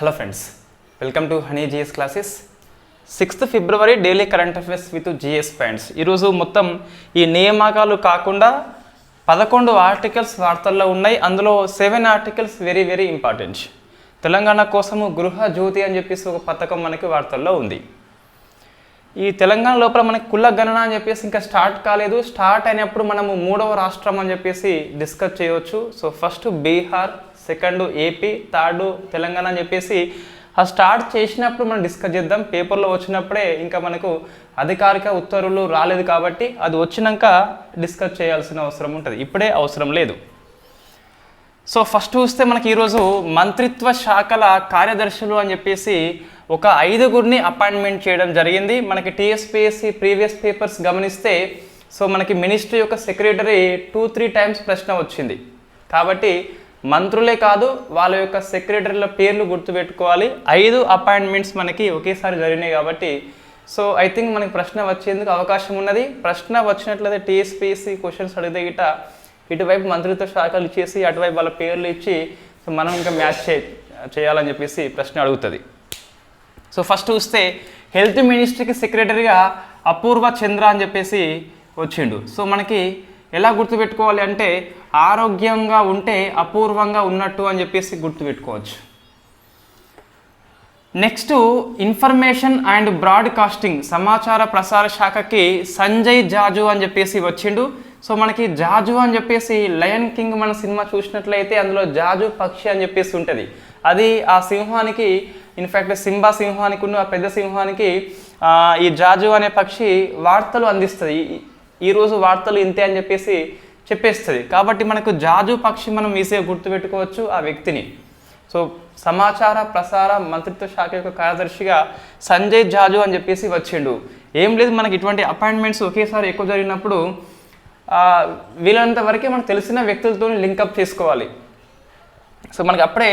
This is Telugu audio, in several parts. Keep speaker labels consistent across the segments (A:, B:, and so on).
A: Hello friends, welcome to honey GS classes. 6th February daily current affairs with GS points. ఈరోజు మొత్తం ఈ నియామకాలు కాకుండా 11 ఆర్టికల్స్ వార్తల్లో ఉన్నాయి. అందులో 7 articles very very important. Telangana కోసము గృహ జ్యోతి అని చెప్పేసి ఒక పథకం మనకి వార్తల్లో ఉంది. ఈ తెలంగాణ లోపల మనకి కుల గణన అని చెప్పేసి ఇంకా స్టార్ట్ కాలేదు. స్టార్ట్ అయినప్పుడు మనము 3వ రాష్ట్రం అని చెప్పేసి డిస్కస్ చేయవచ్చు. So first Bihar, second AP, third Telangana అని చెప్పేసి ఆ స్టార్ట్ చేసినప్పుడు మనం డిస్కస్ చేద్దాం. పేపర్లో వచ్చినప్పుడే ఇంకా మనకు అధికారిక ఉత్తర్వులు రాలేదు కాబట్టి అది వచ్చినాక డిస్కస్ చేయాల్సిన అవసరం ఉంటుంది, ఇప్పుడే అవసరం లేదు. సో ఫస్ట్ చూస్తే మనకి ఈరోజు మంత్రిత్వ శాఖల కార్యదర్శులు అని చెప్పేసి ఒక 5గురిని అపాయింట్మెంట్ చేయడం జరిగింది. మనకి టీఎస్పీఎస్సీ ప్రీవియస్ పేపర్స్ గమనిస్తే సో మనకి మినిస్ట్రీ యొక్క సెక్రటరీ 2-3 టైమ్స్ ప్రశ్న వచ్చింది. కాబట్టి మంత్రులే కాదు వాళ్ళ యొక్క సెక్రటరీల పేర్లు గుర్తుపెట్టుకోవాలి. 5 అపాయింట్మెంట్స్ మనకి ఒకేసారి జరిగినాయి కాబట్టి సో ఐ థింక్ మనకి ప్రశ్న వచ్చేందుకు అవకాశం ఉన్నది. ప్రశ్న వచ్చినట్లయితే టీఎస్పీఎస్సీ క్వశ్చన్స్ అడిగితే గిట ఇటువైపు మంత్రిత్వ శాఖలు ఇచ్చేసి అటువైపు వాళ్ళ పేర్లు ఇచ్చి సో మనం ఇంకా మ్యాచ్ చేయాలని చెప్పేసి ప్రశ్న అడుగుతుంది. సో ఫస్ట్ చూస్తే హెల్త్ మినిస్ట్రీకి సెక్రటరీగా అపూర్వ చంద్ర అని చెప్పేసి వచ్చిండు. సో మనకి ఎలా గుర్తుపెట్టుకోవాలి అంటే ఆరోగ్యంగా ఉంటే అపూర్వంగా ఉన్నట్టు అని చెప్పేసి గుర్తుపెట్టుకోవచ్చు. నెక్స్ట్ ఇన్ఫర్మేషన్ అండ్ బ్రాడ్కాస్టింగ్ సమాచార ప్రసార శాఖకి సంజయ్ జాజు అని చెప్పేసి వచ్చిండు. సో మనకి జాజు అని చెప్పేసి లయన్ కింగ్ మన సినిమా చూసినట్లయితే అందులో జాజు పక్షి అని చెప్పేసి ఉంటుంది. అది ఆ సింహానికి ఇన్ఫ్యాక్ట్ సింబా సింహానికి ఉన్న ఆ పెద్ద సింహానికి ఈ జాజు అనే పక్షి వార్తలు అందిస్తుంది. ఈరోజు వార్తలు ఇంతే అని చెప్పేసి చెప్పేస్తుంది. కాబట్టి మనకు జాజు పక్షి మనం ఈజీగా గుర్తుపెట్టుకోవచ్చు ఆ వ్యక్తిని. సో సమాచార ప్రసార మంత్రిత్వ శాఖ యొక్క కార్యదర్శిగా సంజయ్ జాజు అని చెప్పేసి వచ్చిండు. ఏం లేదు, మనకి ఇటువంటి అపాయింట్మెంట్స్ ఒకేసారి ఎక్కువ జరిగినప్పుడు వీలైనంత వరకే మనకు తెలిసిన వ్యక్తులతో లింకప్ చేసుకోవాలి. సో మనకి అప్పుడే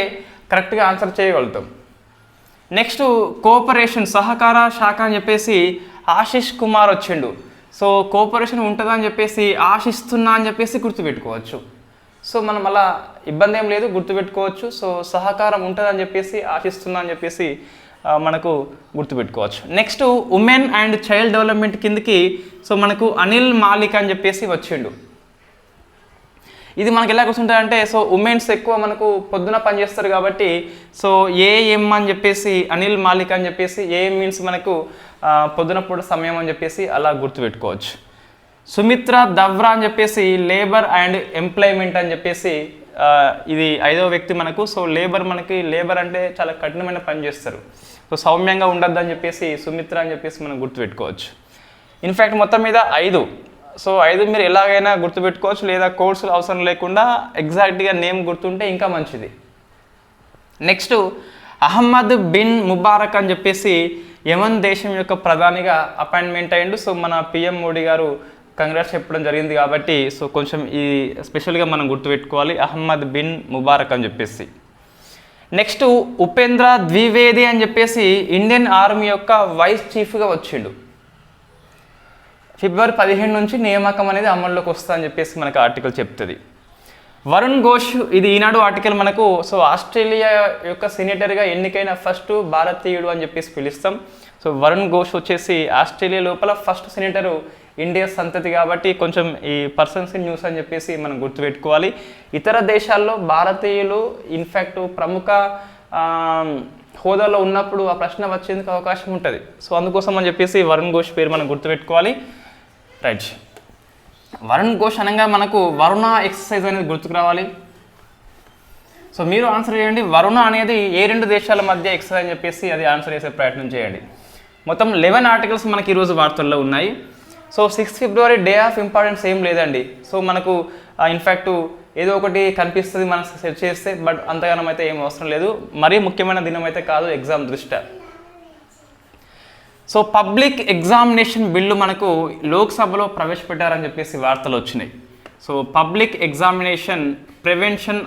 A: కరెక్ట్గా ఆన్సర్ చేయగలుగుతాం. నెక్స్ట్ కోఆపరేషన్ సహకార శాఖ అని చెప్పేసి ఆశిష్ కుమార్ వచ్చిండు. సో కోఆపరేషన్ ఉంటుందని చెప్పేసి ఆశిస్తున్నా అని చెప్పేసి గుర్తుపెట్టుకోవచ్చు. సో మనం అలా ఇబ్బంది ఏం లేదు, గుర్తుపెట్టుకోవచ్చు. సో సహకారం ఉంటుందని చెప్పేసి ఆశిస్తున్నా అని చెప్పేసి మనకు గుర్తుపెట్టుకోవచ్చు. Next women and child development కిందకి సో మనకు అనిల్ మాలిక్ అని చెప్పేసి వచ్చిండు. ఇది మనకి ఎలా కూర్చుంటుందంటే సో ఉమెన్స్ ఎక్కువ మనకు పొద్దున పనిచేస్తారు కాబట్టి సో ఏఎం అని చెప్పేసి అనిల్ మాలిక్ అని చెప్పేసి ఏఎం మీన్స్ మనకు పొద్దున పూట సమయం అని చెప్పేసి అలా గుర్తుపెట్టుకోవచ్చు. సుమిత్ర దవ్రా అని చెప్పేసి లేబర్ అండ్ ఎంప్లాయ్మెంట్ అని చెప్పేసి ఇది 5వ వ్యక్తి మనకు. సో లేబర్ అంటే చాలా కఠినమైన పని చేస్తారు. సో సౌమ్యంగా ఉండద్దు అని చెప్పేసి సుమిత్ర అని చెప్పేసి మనం గుర్తుపెట్టుకోవచ్చు. ఇన్ఫ్యాక్ట్ మొత్తం మీద 5. సో 5 మీరు ఎలాగైనా గుర్తుపెట్టుకోవచ్చు, లేదా కోర్సులు అవసరం లేకుండా ఎగ్జాక్ట్గా నేమ్ గుర్తుంటే ఇంకా మంచిది. నెక్స్ట్ అహ్మద్ బిన్ ముబారక్ అని చెప్పేసి యమన్ దేశం యొక్క ప్రధానిగా అపాయింట్మెంట్ అయ్యిండు. సో మన పిఎం మోడీ గారు కంగ్రాట్స్ చెప్పడం జరిగింది కాబట్టి సో కొంచెం ఈ స్పెషల్గా మనం గుర్తుపెట్టుకోవాలి అహ్మద్ బిన్ ముబారక్ అని చెప్పేసి. నెక్స్ట్ ఉపేంద్ర ద్వివేది అని చెప్పేసి ఇండియన్ ఆర్మీ యొక్క వైస్ చీఫ్గా వచ్చిండు. ఫిబ్రవరి 15 నుంచి నియామకం అనేది అమల్లోకి వస్తా అని చెప్పేసి మనకు ఆర్టికల్ చెప్తుంది. వరుణ్ ఘోష్, ఇది ఈనాడు ఆర్టికల్ మనకు. సో ఆస్ట్రేలియా యొక్క సెనేటర్గా ఎన్నికైన ఫస్ట్ భారతీయుడు అని చెప్పేసి పిలుస్తాం. సో వరుణ్ ఘోష్ వచ్చేసి ఆస్ట్రేలియా లోపల ఫస్ట్ సెనేటరు ఇండియా సంతతి కాబట్టి కొంచెం ఈ పర్సన్స్ ఇన్ న్యూస్ అని చెప్పేసి మనం గుర్తుపెట్టుకోవాలి. ఇతర దేశాల్లో భారతీయులు ఇన్ఫ్యాక్ట్ ప్రముఖ హోదాలో ఉన్నప్పుడు ఆ ప్రశ్న వచ్చేందుకు అవకాశం ఉంటుంది. సో అందుకోసం అని చెప్పేసి వరుణ్ ఘోష్ పేరు మనం గుర్తుపెట్టుకోవాలి. రైట్, వరుణ్ ఘోష్ అనగా మనకు వరుణ ఎక్సర్సైజ్ అనేది గుర్తుకు రావాలి. సో మీరు ఆన్సర్ చేయండి, వరుణ అనేది ఏ 2 దేశాల మధ్య ఎక్సర్సైజ్ అని చెప్పేసి అది ఆన్సర్ చేసే ప్రయత్నం చేయండి. మొత్తం 11 ఆర్టికల్స్ మనకి ఈరోజు వార్తల్లో ఉన్నాయి. So 6th February day of importance ఏం లేదండి. సో మనకు ఇన్ఫ్యాక్ట్ ఏదో ఒకటి కనిపిస్తుంది మనం సెర్చ్ చేస్తే, బట్ అంతగానం అయితే ఏం అవసరం లేదు. మరీ ముఖ్యమైన దినం అయితే కాదు ఎగ్జామ్ దృష్ట్యా. సో పబ్లిక్ ఎగ్జామినేషన్ బిల్లు మనకు లోక్సభలో ప్రవేశపెట్టారని చెప్పేసి వార్తలు వచ్చినాయి. So public examination prevention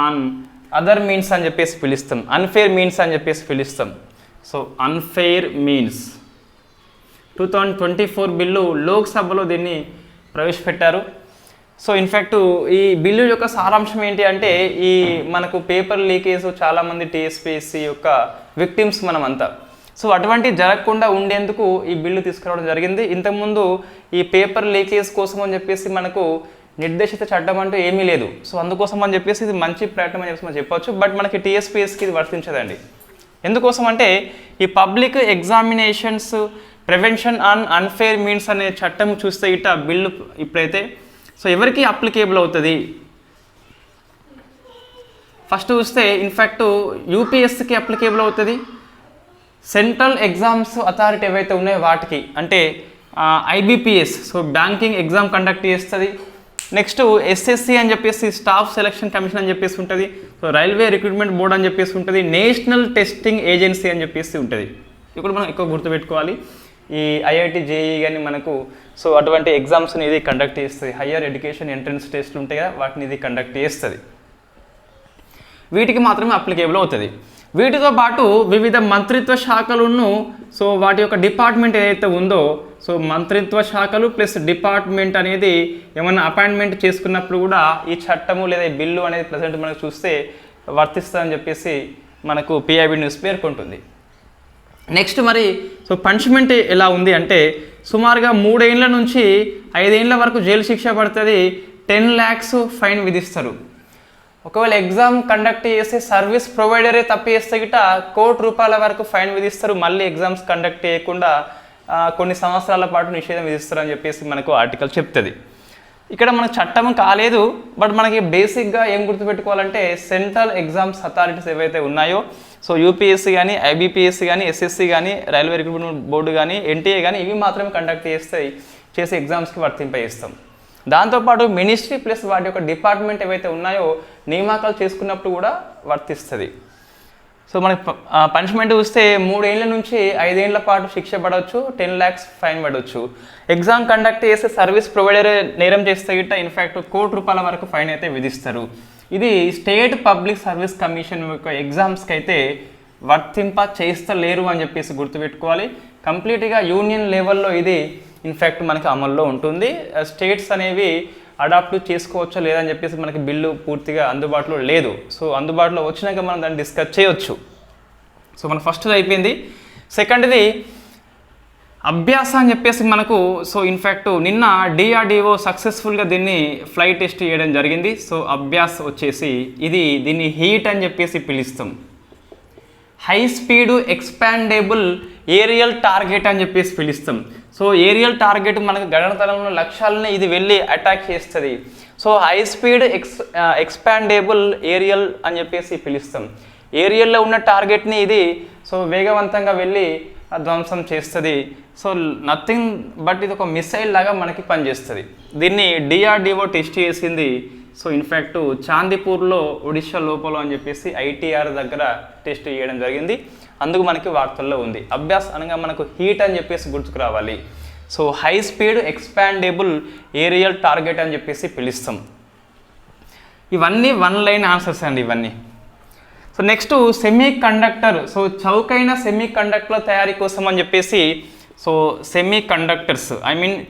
A: on other means అని చెప్పేసి పిలుస్తాం, అన్ఫేర్ మీన్స్ అని చెప్పేసి పిలుస్తాం. సో అన్ఫెయిర్ మీన్స్ 2024 బిల్లు లోక్సభలో దీన్ని ప్రవేశపెట్టారు. సో ఇన్ఫ్యాక్ట్ ఈ బిల్లు యొక్క సారాంశం ఏంటి అంటే ఈ మనకు పేపర్ లీకేజ్ చాలామంది టీఎస్పీఎస్సీ యొక్క విక్టిమ్స్ మనమంతా. సో అటువంటి జరగకుండా ఉండేందుకు ఈ బిల్లు తీసుకురావడం జరిగింది. ఇంతకుముందు ఈ పేపర్ లీకేజ్ కోసం అని చెప్పేసి మనకు నిర్దేశిత చట్టం అంటూ ఏమీ లేదు. సో అందుకోసం అని చెప్పేసి ఇది మంచి ప్రయత్నం అని చెప్పేసి మనం చెప్పవచ్చు. బట్ మనకి టీఎస్పీఎస్కి ఇది వర్తించదండి. ఎందుకోసం అంటే ఈ public examinations prevention on unfair means అనే చట్టం చూస్తే ఇట్ట బిల్లు ఇప్పుడైతే సో ఎవరికి అప్లికేబుల్ అవుతుంది ఫస్ట్ చూస్తే ఇన్ఫ్యాక్ట్ యూపీఎస్సీకి అప్లికేబుల్ అవుతుంది. సెంట్రల్ ఎగ్జామ్స్ అథారిటీ ఏవైతే ఉన్నాయో వాటికి అంటే IBPS so banking exam conduct చేస్తుంది. నెక్స్ట్ ఎస్ఎస్సి అని చెప్పేసి స్టాఫ్ సెలక్షన్ కమిషన్ అని చెప్పేసి ఉంటుంది. సో రైల్వే రిక్రూట్మెంట్ బోర్డ్ అని చెప్పేసి ఉంటుంది. నేషనల్ టెస్టింగ్ ఏజెన్సీ అని చెప్పేసి ఉంటుంది. ఇప్పుడు మనం ఎక్కువ గుర్తుపెట్టుకోవాలి. ఈ ఐఐటి జేఈ కానీ మనకు సో అటువంటి ఎగ్జామ్స్ని ఇది కండక్ట్ చేస్తుంది. హయ్యర్ ఎడ్యుకేషన్ ఎంట్రన్స్ టెస్ట్లు ఉంటాయి కదా వాటిని ఇది కండక్ట్ చేస్తుంది. వీటికి మాత్రమే అప్లికేబుల్ అవుతుంది. వీటితో పాటు వివిధ మంత్రిత్వ శాఖలను సో వాటి యొక్క డిపార్ట్మెంట్ ఏదైతే ఉందో సో మంత్రిత్వ శాఖలు ప్లస్ డిపార్ట్మెంట్ అనేది ఏమన్నా అపాయింట్మెంట్ చేసుకున్నప్పుడు కూడా ఈ చట్టము లేదా ఈ బిల్లు అనేది ప్రజెంట్ మనకు చూస్తే వర్తిస్తుందని చెప్పేసి మనకు పిఐబి న్యూస్ పేర్కొంటుంది. నెక్స్ట్ మరి సో పనిష్మెంట్ ఎలా ఉంది అంటే సుమారుగా 3 ఏళ్ల నుంచి 5 ఏళ్ల వరకు జైలు శిక్ష పడుతుంది. 10 lakhs ఫైన్ విధిస్తారు. ఒకవేళ ఎగ్జామ్ కండక్ట్ చేస్తే సర్వీస్ ప్రొవైడరే తప్పు చేస్తే గిట్ట ₹1,00,00,000 వరకు ఫైన్ విధిస్తారు. మళ్ళీ ఎగ్జామ్స్ కండక్ట్ చేయకుండా కొన్ని సంవత్సరాల పాటు నిషేధం విధిస్తారని చెప్పేసి మనకు ఆర్టికల్ చెప్తుంది. ఇక్కడ మనకు చట్టం కాలేదు. బట్ మనకి బేసిక్గా ఏం గుర్తుపెట్టుకోవాలంటే సెంట్రల్ ఎగ్జామ్స్ అథారిటీస్ ఏవైతే ఉన్నాయో సో యూపీఎస్సీ కానీ ఐబీపీఎస్సీ కానీ ఎస్ఎస్సీ కానీ రైల్వే రిక్రూట్మెంట్ బోర్డు కానీ ఎన్టీఏ కానీ ఇవి మాత్రమే కండక్ట్ చేసే ఎగ్జామ్స్కి వర్తింపజేస్తాం. దాంతోపాటు మినిస్ట్రీ ప్లస్ వాటి యొక్క డిపార్ట్మెంట్ ఏవైతే ఉన్నాయో నియామకాలు చేసుకున్నప్పుడు కూడా వర్తిస్తుంది. సో మనకి పనిష్మెంట్ చూస్తే 3 ఏళ్ల నుంచి 5 ఏళ్ల పాటు శిక్ష పడవచ్చు. 10 lakhs ఫైన్ పడవచ్చు. ఎగ్జామ్ కండక్ట్ చేసే సర్వీస్ ప్రొవైడర్ నేరం చేస్తే గిట్ట ఇన్ఫ్యాక్ట్ ₹1,00,00,000 వరకు ఫైన్ అయితే విధిస్తారు. ఇది స్టేట్ పబ్లిక్ సర్వీస్ కమిషన్ యొక్క ఎగ్జామ్స్కి అయితే వర్తింప చేస్తలేరు అని చెప్పేసి గుర్తుపెట్టుకోవాలి. కంప్లీట్గా యూనియన్ లెవెల్లో ఇది ఇన్ఫ్యాక్ట్ మనకి అమల్లో ఉంటుంది. స్టేట్స్ అనేవి అడాప్ట్ చేసుకోవచ్చా లేదని చెప్పేసి మనకి బిల్లు పూర్తిగా అందుబాటులో లేదు. సో అందుబాటులో వచ్చినాక మనం దాన్ని డిస్కస్ చేయొచ్చు. సో మనకు ఫస్ట్ అయిపోయింది. సెకండ్ది అభ్యాస అని చెప్పేసి మనకు సో ఇన్ఫ్యాక్ట్ నిన్న డిఆర్డిఓ సక్సెస్ఫుల్గా దీన్ని ఫ్లైట్ టెస్ట్ చేయడం జరిగింది. సో అభ్యాస్ వచ్చేసి దీన్ని హీట్ అని చెప్పేసి పిలుస్తాం. High speed expandable aerial target అని చెప్పేసి పిలుస్తాం. సో ఏరియల్ టార్గెట్ మనకు గగనతలంలో లక్ష్యాలని ఇది వెళ్ళి అటాక్ చేస్తుంది. So high speed expandable aerial అని చెప్పేసి పిలుస్తాం. ఏరియల్లో ఉన్న టార్గెట్ని ఇది సో వేగవంతంగా వెళ్ళి ధ్వంసం చేస్తుంది. సో నథింగ్ బట్ ఇది ఒక మిసైల్ లాగా మనకి పనిచేస్తుంది. దీన్ని డిఆర్డిఓ టెస్ట్ చేసింది. సో ఇన్ఫ్యాక్ట్ చాందీపూర్లో ఒడిషా లోపల అని చెప్పేసి ఐటీఆర్ దగ్గర టెస్ట్ చేయడం జరిగింది. అందుకు మనకి వార్తల్లో ఉంది. అభ్యాస్ అనగా మనకు హీట్ అని చెప్పేసి గుర్తుకు రావాలి. So high speed expandable aerial target అని చెప్పేసి పిలుస్తాం. ఇవన్నీ 1 line ఆన్సర్స్ అండి ఇవన్నీ. So next semi conductor. So చౌకైన సెమీ కండక్టర్ల తయారీ కోసం అని చెప్పేసి సో సెమీ కండక్టర్స్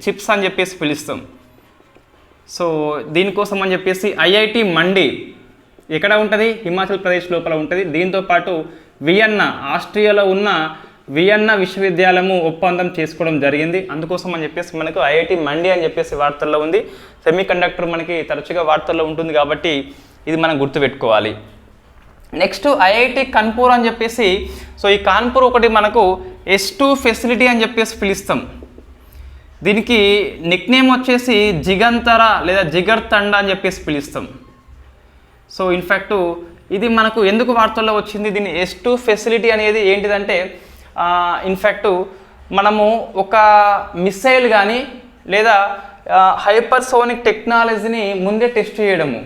A: చిప్స్ అని చెప్పేసి పిలుస్తాం. సో దీనికోసం అని చెప్పేసి ఐఐటి మండి ఎక్కడ ఉంటుంది? హిమాచల్ ప్రదేశ్ లోపల ఉంటుంది. దీంతోపాటు వియన్నా ఆస్ట్రియాలో ఉన్న వియన్నా విశ్వవిద్యాలయము ఒప్పందం చేసుకోవడం జరిగింది. అందుకోసం అని చెప్పేసి మనకు ఐఐటి మండి అని చెప్పేసి వార్తల్లో ఉంది. సెమీ కండక్టర్ మనకి తరచుగా వార్తల్లో ఉంటుంది కాబట్టి ఇది మనం గుర్తుపెట్టుకోవాలి. నెక్స్ట్ ఐఐటి కాన్పూర్ అని చెప్పేసి సో ఈ కాన్పూర్ ఒకటి మనకు S2 ఫెసిలిటీ అని చెప్పేసి పిలుస్తాం. దీనికి నిక్నేమ్ వచ్చేసి జిగంతర లేదా జిగర్ తండ అని చెప్పేసి పిలుస్తాం. సో ఇన్ఫ్యాక్ట్ ఇది మనకు ఎందుకు వార్తల్లో వచ్చింది? దీని S2 ఫెసిలిటీ అనేది ఏంటిదంటే ఇన్ఫ్యాక్ట్ మనము ఒక మిసైల్ కానీ లేదా హైపర్సోనిక్ టెక్నాలజీని ముందే టెస్ట్ చేయడము.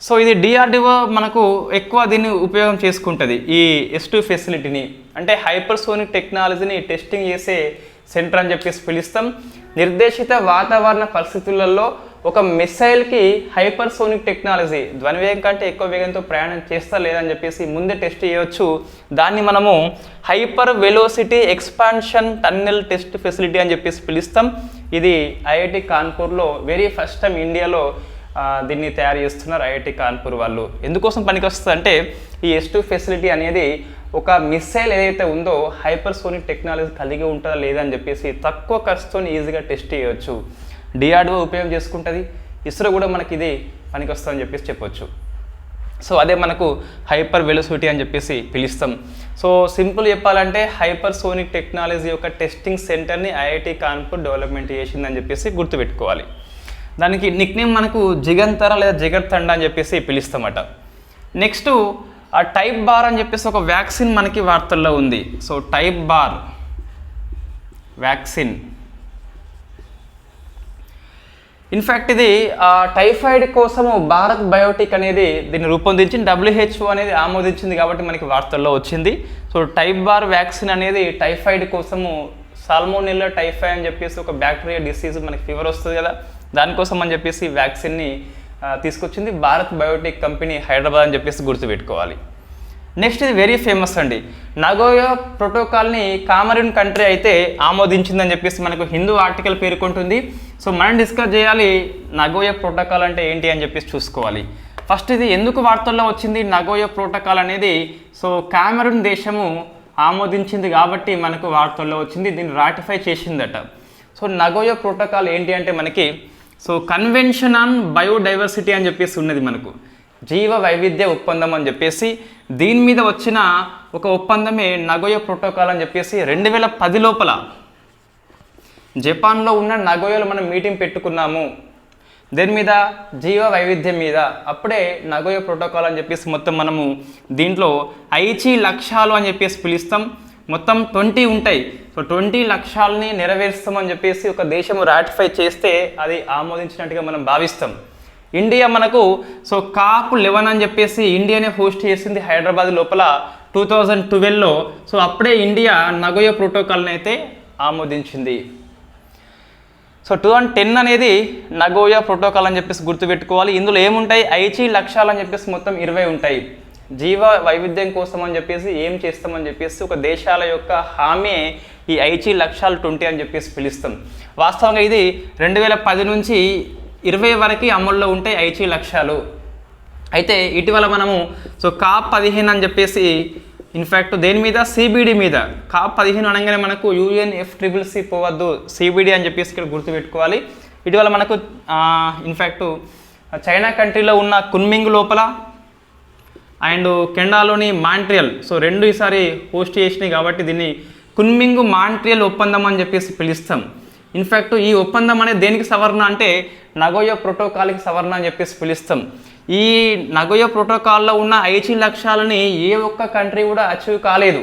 A: సో ఇది డిఆర్డిఓ మనకు ఎక్కువ దీన్ని ఉపయోగం చేసుకుంటుంది ఈ S2 ఫెసిలిటీని. అంటే హైపర్సోనిక్ టెక్నాలజీని టెస్టింగ్ చేసే సెంటర్ అని చెప్పేసి పిలుస్తాం. నిర్దేశిత వాతావరణ పరిస్థితులలో ఒక మిసైల్కి హైపర్సోనిక్ టెక్నాలజీ ధ్వని వేగం కంటే ఎక్కువ వేగంతో ప్రయాణం చేస్తా లేదని చెప్పేసి ముందే టెస్ట్ చేయవచ్చు. దాన్ని మనము hyper velocity expansion tunnel test facility అని చెప్పేసి పిలుస్తాం. ఇది ఐఐటి కాన్పూర్లో వెరీ ఫస్ట్ టైం ఇండియాలో దీన్ని తయారు చేస్తున్నారు ఐఐటి కాన్పూర్ వాళ్ళు. ఎందుకోసం పనికొస్తుంది అంటే ఈ S2 ఫెసిలిటీ అనేది ఒక మిసైల్ ఏదైతే ఉందో హైపర్సోనిక్ టెక్నాలజీ కలిగి ఉంటుందా లేదా అని చెప్పేసి తక్కువ ఖర్చుతో ఈజీగా టెస్ట్ చేయవచ్చు. డిఆర్డిఓ ఉపయోగం చేసుకుంటుంది, ఇస్రో కూడా మనకి ఇది పనికొస్తుందని చెప్పేసి చెప్పొచ్చు. సో అదే మనకు హైపర్ వెలోసిటీ అని చెప్పేసి పిలుస్తాం. సో సింపుల్ చెప్పాలంటే హైపర్సోనిక్ టెక్నాలజీ యొక్క టెస్టింగ్ సెంటర్ని ఐఐటి కాన్పూర్ డెవలప్మెంట్ చేసిందని చెప్పేసి గుర్తుపెట్టుకోవాలి. దానికి నిక్నేమ్ మనకు జిగంతర లేదా జిగర్తండ అని చెప్పేసి పిలుస్తామట. నెక్స్ట్ ఆ టైప్ బార్ అని చెప్పేసి ఒక వ్యాక్సిన్ మనకి వార్తల్లో ఉంది. So type bar vaccine, in fact ఇది టైఫాయిడ్ కోసము భారత్ బయోటెక్ అనేది దీన్ని రూపొందించింది, WHO అనేది ఆమోదించింది కాబట్టి మనకి వార్తల్లో వచ్చింది. సో టైప్ బార్ వ్యాక్సిన్ అనేది టైఫాయిడ్ కోసము సాల్మోనెల్లా టైఫాయి అని చెప్పేసి ఒక బ్యాక్టీరియా డిసీజ్ మనకి ఫీవర్ వస్తుంది కదా, దానికోసం అని చెప్పేసి వ్యాక్సిన్ని తీసుకొచ్చింది భారత్ బయోటెక్ కంపెనీ హైదరాబాద్ అని చెప్పేసి గుర్తుపెట్టుకోవాలి. నెక్స్ట్ ఇది వెరీ ఫేమస్ అండి, నగోయా ప్రోటోకాల్ని కామరూన్ కంట్రీ అయితే ఆమోదించిందని చెప్పేసి మనకు హిందూ ఆర్టికల్ పేర్కొంటుంది. సో మనం డిస్కస్ చేయాలి నగోయా ప్రోటోకాల్ అంటే ఏంటి అని చెప్పేసి చూసుకోవాలి. ఫస్ట్ ఇది ఎందుకు వార్తల్లో వచ్చింది నగోయా ప్రోటోకాల్ అనేది, సో కామరూన్ దేశము ఆమోదించింది కాబట్టి మనకు వార్తల్లో వచ్చింది, దీన్ని రాటిఫై చేసిందట. సో నగోయా ప్రోటోకాల్ ఏంటి అంటే మనకి సో కన్వెన్షన్ ఆన్ బయోడైవర్సిటీ అని చెప్పేసి ఉన్నది, మనకు జీవ వైవిధ్య ఒప్పందం అని చెప్పేసి దీని మీద వచ్చిన ఒక ఒప్పందమే నగోయా ప్రోటోకాల్ అని చెప్పేసి 2010 లోపల జపాన్లో ఉన్న నగోయాలో మనం మీటింగ్ పెట్టుకున్నాము దేని మీద, జీవ వైవిధ్యం మీద. అప్పుడే నగోయా ప్రోటోకాల్ అని చెప్పేసి మొత్తం మనము దీంట్లో ఐచి లక్ష్యాలు అని చెప్పేసి పిలుస్తాం. మొత్తం 20 ఉంటాయి. సో 20 లక్ష్యాలని నెరవేరుస్తామని చెప్పేసి ఒక దేశం రాటిఫై చేస్తే అది ఆమోదించినట్టుగా మనం భావిస్తాం. ఇండియా మనకు సో COP11 అని చెప్పేసి ఇండియానే హోస్ట్ చేసింది హైదరాబాద్ లోపల 2012లో. సో అప్పుడే ఇండియా నగోయా ప్రోటోకాల్ని అయితే ఆమోదించింది. సో 2010 అనేది నగోయా ప్రోటోకాల్ అని చెప్పేసి గుర్తుపెట్టుకోవాలి. ఇందులో ఏముంటాయి, ఐచి లక్ష్యాలు అని చెప్పేసి మొత్తం 20 ఉంటాయి. జీవ వైవిధ్యం కోసం అని చెప్పేసి ఏం చేస్తామని చెప్పేసి ఒక దేశాల యొక్క హామీ ఈ ఐచి లక్ష్యాలు 20 అని చెప్పేసి పిలుస్తాం. వాస్తవంగా ఇది 2010 నుంచి 20 వరకు అమల్లో ఉంటాయి ఐచి లక్ష్యాలు. అయితే ఇటీవల మనము సో COP15 అని చెప్పేసి ఇన్ఫ్యాక్ట్ దేని మీద, CBD మీద. COP15 అనగానే మనకు UNFCCC పోవద్దు, CBD అని చెప్పేసి ఇక్కడ గుర్తుపెట్టుకోవాలి. ఇటీవల మనకు ఇన్ఫ్యాక్ట్ చైనా కంట్రీలో ఉన్న కున్మింగ్ లోపల అండ్ కెనడాలోని మాంట్రియల్, సో రెండు ఈసారి హోస్ట్ చేసినాయి కాబట్టి దీన్ని కున్మింగ్ మాంట్రియల్ ఒప్పందం అని చెప్పేసి పిలుస్తాం. ఇన్ఫ్యాక్ట్ ఈ ఒప్పందం అనేది దేనికి సవరణ అంటే నగోయా ప్రోటోకాల్కి సవరణ అని చెప్పేసి పిలుస్తాం. ఈ నగోయా ప్రోటోకాల్లో ఉన్న ఐచి లక్ష్యాలని ఏ ఒక్క కంట్రీ కూడా అచీవ్ కాలేదు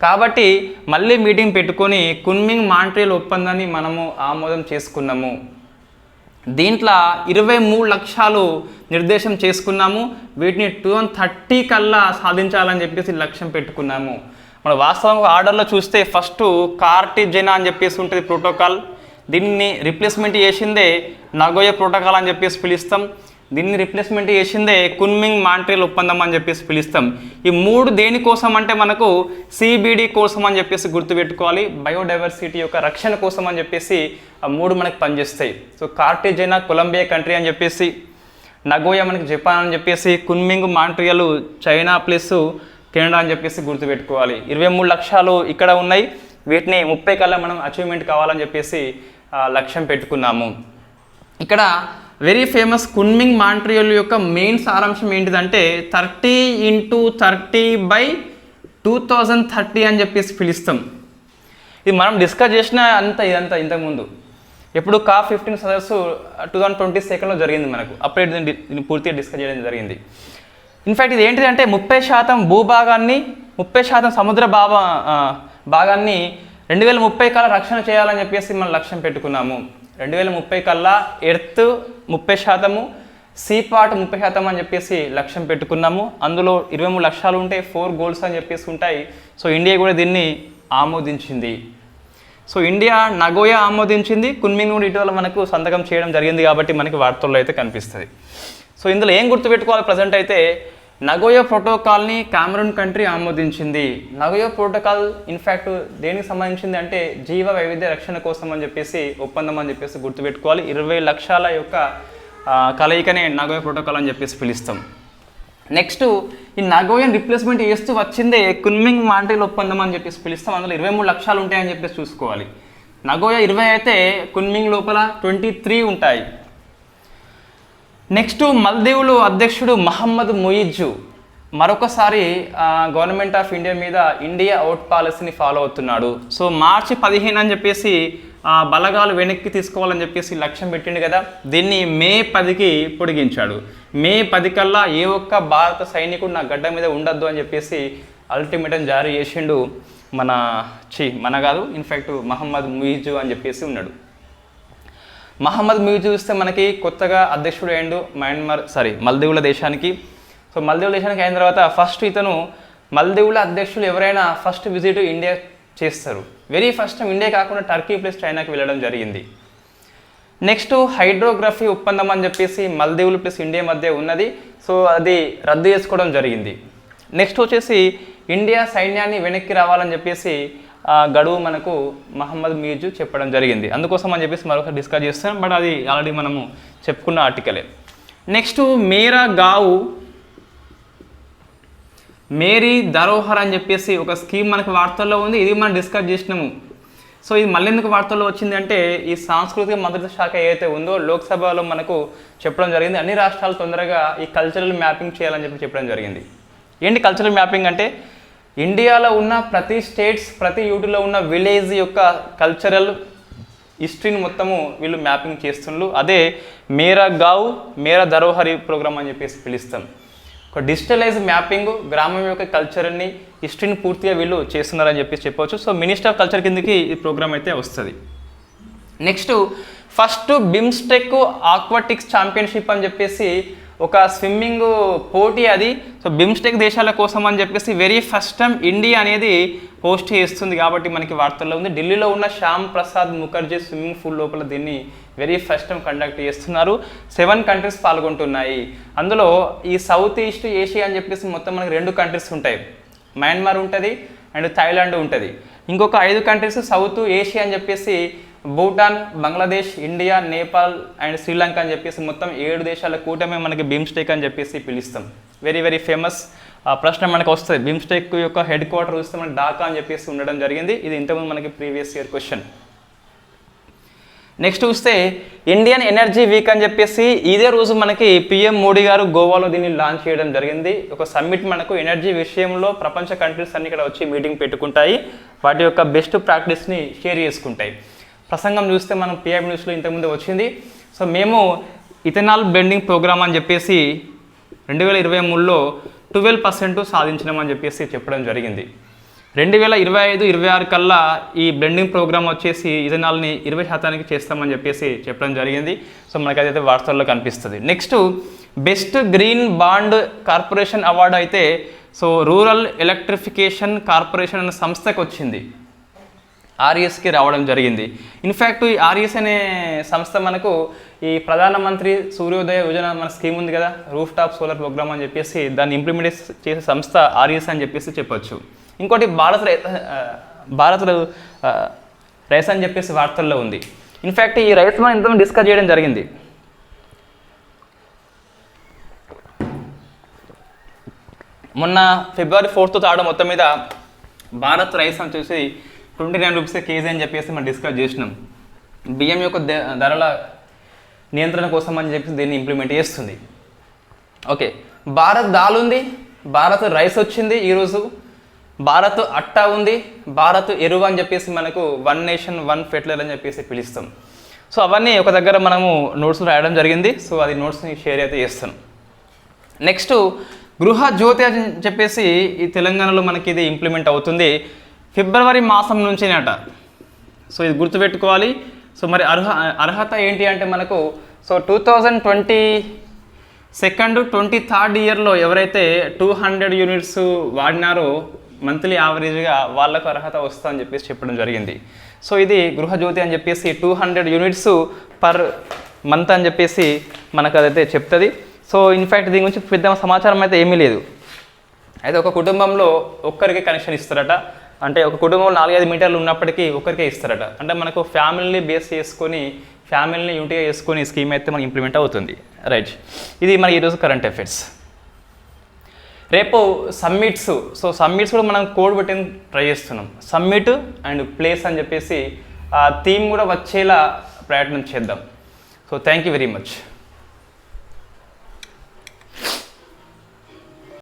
A: కాబట్టి మళ్ళీ మీటింగ్ పెట్టుకొని కున్మింగ్ మాంట్రియల్ ఒప్పందాన్ని మనము ఆమోదం చేసుకున్నాము. దీంట్లో 23 లక్ష్యాలు నిర్దేశం చేసుకున్నాము. వీటిని 2030 కల్లా సాధించాలని చెప్పేసి లక్ష్యం పెట్టుకున్నాము. మన వాస్తవంగా ఆర్డర్లో చూస్తే ఫస్ట్ కార్టిజెనా అని చెప్పేసి ఉంటుంది ప్రోటోకాల్. దీన్ని రిప్లేస్మెంట్ చేసిందే నగోయా ప్రోటోకాల్ అని చెప్పేసి పిలుస్తాం. దీన్ని రిప్లేస్మెంట్ చేసిందే కున్మింగ్ మాంట్రియల్ ఒప్పందం అని చెప్పేసి పిలుస్తాం. ఈ 3 దేనికోసం అంటే మనకు CBD కోసం అని చెప్పేసి గుర్తుపెట్టుకోవాలి, బయోడైవర్సిటీ యొక్క రక్షణ కోసం అని చెప్పేసి ఆ 3 మనకు పనిచేస్తాయి. సో కార్టిజెనా కొలంబియా కంట్రీ అని చెప్పేసి, నగోయా మనకి జపాన్ అని చెప్పేసి, Kunming Montreal China plus Canada అని చెప్పేసి గుర్తుపెట్టుకోవాలి. 23 లక్ష్యాలు ఇక్కడ ఉన్నాయి. వీటిని 30 కల్లా మనం అచీవ్మెంట్ కావాలని చెప్పేసి లక్ష్యం పెట్టుకున్నాము. ఇక్కడ వెరీ ఫేమస్ కున్మింగ్ మాంట్రియల్ యొక్క మెయిన్ సారాంశం ఏంటిదంటే 30x2030 అని చెప్పేసి పిలుస్తాం. ఇది మనం డిస్కస్ చేసిన ఇదంతా ఇంతకుముందు ఎప్పుడు COP15 సదస్సు 2022లో జరిగింది మనకు, అప్పుడే దీన్ని పూర్తిగా డిస్కస్ చేయడం జరిగింది. ఇన్ఫ్యాక్ట్ ఇది ఏంటిదంటే 30% భూభాగాన్ని 30% సముద్ర భాగాన్ని 2030 కల్లా రక్షణ చేయాలని చెప్పేసి మనం లక్ష్యం పెట్టుకున్నాము. 2030 కల్లా ఎర్త్ 30%, సీ పార్ట్ 30% అని చెప్పేసి లక్ష్యం పెట్టుకున్నాము. అందులో 23 లక్ష్యాలు ఉంటాయి, 4 గోల్స్ అని చెప్పేసి ఉంటాయి. సో ఇండియా కూడా దీన్ని ఆమోదించింది. సో ఇండియా నగోయా ఆమోదించింది, కున్మింగ్ కూడా ఇటీవల మనకు సంతకం చేయడం జరిగింది కాబట్టి మనకి వార్తల్లో అయితే కనిపిస్తుంది. సో ఇందులో ఏం గుర్తుపెట్టుకోవాలి ప్రజెంట్ అయితే, నగోయా ప్రోటోకాల్ని కామరూన్ కంట్రీ ఆమోదించింది. నగోయా ప్రోటోకాల్ ఇన్ఫ్యాక్ట్ దేనికి సంబంధించింది అంటే జీవ వైవిధ్య రక్షణ కోసం అని చెప్పేసి ఒప్పందం అని చెప్పేసి గుర్తుపెట్టుకోవాలి. 20 లక్షల యొక్క కలయికనే నగోయా ప్రోటోకాల్ అని చెప్పేసి పిలుస్తాం. నెక్స్ట్ ఈ నగోయాని రిప్లేస్మెంట్ చేస్తూ వచ్చిందే కున్మింగ్ మాంట్రియల్ ఒప్పందం అని చెప్పేసి పిలుస్తాం. అందులో 23 లక్షలు ఉంటాయని చెప్పేసి చూసుకోవాలి. నగోయా 20 అయితే కున్మింగ్ లోపల 23 ఉంటాయి. నెక్స్ట్ మల్దీవులు అధ్యక్షుడు మహమ్మద్ ముయిజ్జు మరొకసారి గవర్నమెంట్ ఆఫ్ ఇండియా మీద ఇండియా అవుట్ పాలసీని ఫాలో అవుతున్నాడు. సో మార్చి 15 అని చెప్పేసి బలగాలు వెనక్కి తీసుకోవాలని చెప్పేసి లక్ష్యం పెట్టిండు కదా, దీన్ని మే 10కి పొడిగించాడు. మే 10 కల్లా ఏ ఒక్క భారత సైనికుడు నా గడ్డ మీద ఉండద్దు అని చెప్పేసి అల్టిమేటం జారీ చేసిండు మన కాదు ఇన్ఫ్యాక్ట్ మహమ్మద్ ముయిజ్జు అని చెప్పేసి ఉన్నాడు. మహమ్మద్ ముయిజ్జు చూస్తే మనకి కొత్తగా అధ్యక్షుడు అయ్యిండు మల్దీవుల దేశానికి. సో మల్దీవుల దేశానికి అయిన తర్వాత ఫస్ట్ ఇతను మల్దీవుల అధ్యక్షులు ఎవరైనా ఫస్ట్ విజిట్ ఇండియా చేస్తారు. వెరీ ఫస్ట్ టైం ఇండియా కాకుండా టర్కీ ప్లస్ చైనాకి వెళ్ళడం జరిగింది. నెక్స్ట్ హైడ్రోగ్రఫీ ఒప్పందం అని చెప్పేసి మల్దీవులు ప్లస్ ఇండియా మధ్య ఉన్నది. సో అది రద్దు చేసుకోవడం జరిగింది. నెక్స్ట్ వచ్చేసి ఇండియా సైన్యాన్ని వెనక్కి రావాలని చెప్పేసి గడువు మనకు మహమ్మద్ ముయిజ్జు చెప్పడం జరిగింది. అందుకోసం అని చెప్పేసి మరొకటి డిస్కస్ చేస్తాం, బట్ అది ఆల్రెడీ మనము చెప్పుకున్న ఆర్టికలే. నెక్స్ట్ మేరీ ధరోహర్ అని చెప్పేసి ఒక స్కీమ్ మనకు వార్తల్లో ఉంది. ఇది మనం డిస్కస్ చేసినాము. సో ఇది మళ్ళీ ఎందుకు వార్తల్లో వచ్చింది అంటే ఈ సాంస్కృతిక మంత్రిత్వ శాఖ ఏదైతే ఉందో లోక్సభలో మనకు చెప్పడం జరిగింది, అన్ని రాష్ట్రాలు తొందరగా ఈ కల్చరల్ మ్యాపింగ్ చేయాలని చెప్పడం జరిగింది. ఏంటి కల్చరల్ మ్యాపింగ్ అంటే ఇండియాలో ఉన్న ప్రతి స్టేట్స్ ప్రతి యూటీలో ఉన్న విలేజ్ యొక్క కల్చరల్ హిస్టరీని మొత్తము వీళ్ళు మ్యాపింగ్ చేస్తున్నారు. అదే మేరా ధరోహరి ప్రోగ్రామ్ అని చెప్పేసి పిలుస్తాం. ఒక డిజిటలైజ్ మ్యాపింగ్ గ్రామం యొక్క కల్చర్ని హిస్టరీని పూర్తిగా వీళ్ళు చేస్తున్నారని చెప్పేసి చెప్పవచ్చు. సో మినిస్టర్ ఆఫ్ కల్చర్ కిందకి ఈ ప్రోగ్రామ్ అయితే వస్తుంది. నెక్స్ట్ ఫస్ట్ బిమ్స్టెక్ ఆక్వాటిక్స్ ఛాంపియన్షిప్ అని చెప్పేసి ఒక స్విమ్మింగ్ పోటీ అది. సో బిమ్స్టెక్ దేశాల కోసం అని చెప్పేసి వెరీ ఫస్ట్ టైం ఇండియా అనేది హోస్ట్ చేస్తుంది కాబట్టి మనకి వార్తల్లో ఉంది. ఢిల్లీలో ఉన్న శ్యామ్ ప్రసాద్ ముఖర్జీ స్విమ్మింగ్ పూల్ లోపల దీన్ని వెరీ ఫస్ట్ టైం కండక్ట్ చేస్తున్నారు. 7 కంట్రీస్ పాల్గొంటున్నాయి. అందులో ఈ సౌత్ ఈస్ట్ ఏషియా అని చెప్పేసి మొత్తం మనకి 2 కంట్రీస్ ఉంటాయి, మయన్మార్ ఉంటుంది అండ్ థాయిలాండ్ ఉంటుంది. ఇంకొక 5 కంట్రీస్ సౌత్ ఏషియా అని చెప్పేసి భూటాన్, బంగ్లాదేశ్, ఇండియా, నేపాల్ అండ్ శ్రీలంక అని చెప్పేసి మొత్తం 7 దేశాల కూటమే మనకి బిమ్స్టెక్ అని చెప్పేసి పిలుస్తాం. వెరీ వెరీ ఫేమస్ ప్రశ్న మనకు వస్తుంది. బిమ్స్టెక్ యొక్క హెడ్ క్వార్టర్ చూస్తే మనకి ఢాకా అని చెప్పేసి ఉండడం జరిగింది. ఇది ఇంతకుముందు మనకి ప్రీవియస్ ఇయర్ క్వశ్చన్. నెక్స్ట్ చూస్తే ఇండియన్ ఎనర్జీ వీక్ అని చెప్పేసి ఇదే రోజు మనకి పిఎం మోడీ గారు గోవాలో దీన్ని లాంచ్ చేయడం జరిగింది. ఒక సమ్మిట్ మనకు ఎనర్జీ విషయంలో ప్రపంచ కంట్రీస్ అన్ని ఇక్కడ వచ్చి మీటింగ్ పెట్టుకుంటాయి, వాటి యొక్క బెస్ట్ ప్రాక్టీస్ని షేర్ చేసుకుంటాయి. ప్రసంగం చూస్తే మనం పిఎం న్యూస్లో ఇంతకుముందు వచ్చింది. సో మేము ఇథనాల్ బ్లెండింగ్ ప్రోగ్రామ్ అని చెప్పేసి 2023లో 12% సాధించినామని చెప్పేసి చెప్పడం జరిగింది. 2025-26 కల్లా ఈ బ్లెండింగ్ ప్రోగ్రామ్ వచ్చేసి ఇథనాల్ని 20% చేస్తామని చెప్పేసి చెప్పడం జరిగింది. సో మనకి అదైతే వార్తల్లో కనిపిస్తుంది. Next best green bond corporation award అయితే సో రూరల్ ఎలక్ట్రిఫికేషన్ కార్పొరేషన్ అనే సంస్థకు వచ్చింది, ఆర్ఎస్కి రావడం జరిగింది. ఇన్ఫ్యాక్ట్ ఈ ఆర్ఎస్ అనే సంస్థ మనకు ఈ ప్రధానమంత్రి సూర్యోదయ యోజన మన స్కీమ్ ఉంది కదా, రూఫ్ టాప్ సోలార్ ప్రోగ్రామ్ అని చెప్పేసి దాన్ని ఇంప్లిమెంట్ చేసే సంస్థ ఆర్ఎస్ అని చెప్పేసి చెప్పొచ్చు. ఇంకోటి భారత్ రైస్ అని చెప్పేసి వార్తల్లో ఉంది. ఇన్ఫ్యాక్ట్ ఈ రైస్ మనం ఇంతకుముందు డిస్కస్ చేయడం జరిగింది. మొన్న February 4th తాడు మొత్తం మీద భారత్ రైస్ అని చూసి 29 రూపీస్ కేజీ అని చెప్పేసి మనం డిస్కస్ చేసినాం. బియ్యం యొక్క ధరల నియంత్రణ కోసం అని చెప్పేసి దీన్ని ఇంప్లిమెంట్ చేస్తుంది. ఓకే, భారత్ దాల్ ఉంది, భారత్ రైస్ వచ్చింది ఈరోజు, భారత్ అట్టా ఉంది, భారత్ ఎరువు అని చెప్పేసి మనకు 1 నేషన్ 1 ఫెర్టిలైజర్ అని చెప్పేసి పిలుస్తాం. సో అవన్నీ ఒక దగ్గర మనము నోట్స్లో రాయడం జరిగింది. సో అది నోట్స్ని షేర్ అయితే చేస్తాను. నెక్స్ట్ గృహ జ్యోతి అని చెప్పేసి ఈ తెలంగాణలో మనకి ఇది ఇంప్లిమెంట్ అవుతుంది ఫిబ్రవరి మాసం నుంచేనట. సో ఇది గుర్తుపెట్టుకోవాలి. సో మరి అర్హత ఏంటి అంటే మనకు సో 2022-23 ఇయర్లో ఎవరైతే 200 యూనిట్స్ వాడినారో మంత్లీ యావరేజ్గా వాళ్ళకు అర్హత వస్తుందని చెప్పేసి చెప్పడం జరిగింది. సో ఇది గృహజ్యోతి అని చెప్పేసి 200 యూనిట్స్ పర్ మంత్ అని చెప్పేసి మనకు అదైతే చెప్తుంది. సో ఇన్ఫ్యాక్ట్ దీని గురించి పెద్ద సమాచారం అయితే ఏమీ లేదు. అయితే ఒక కుటుంబంలో ఒక్కరికి కనెక్షన్ ఇస్తారట. అంటే ఒక కుటుంబంలో 4-5 మీటర్లు ఉన్నప్పటికీ ఒక్కరికే ఇస్తారట. అంటే మనకు ఫ్యామిలీని బేస్ చేసుకొని ఫ్యామిలీని యూనిట్గా చేసుకొని స్కీమ్ అయితే మనకి ఇంప్లిమెంట్ అవుతుంది. రైట్, ఇది మన ఈరోజు కరెంట్ అఫైర్స్. రేపు సమ్మిట్స్. సో సమ్మిట్స్ కూడా మనం కోడ్ పెట్టి ట్రై చేస్తున్నాం. సమ్మిట్ అండ్ ప్లేస్ అని చెప్పేసి ఆ థీమ్ కూడా వచ్చేలా ప్రయత్నం చేద్దాం. So thank you very much.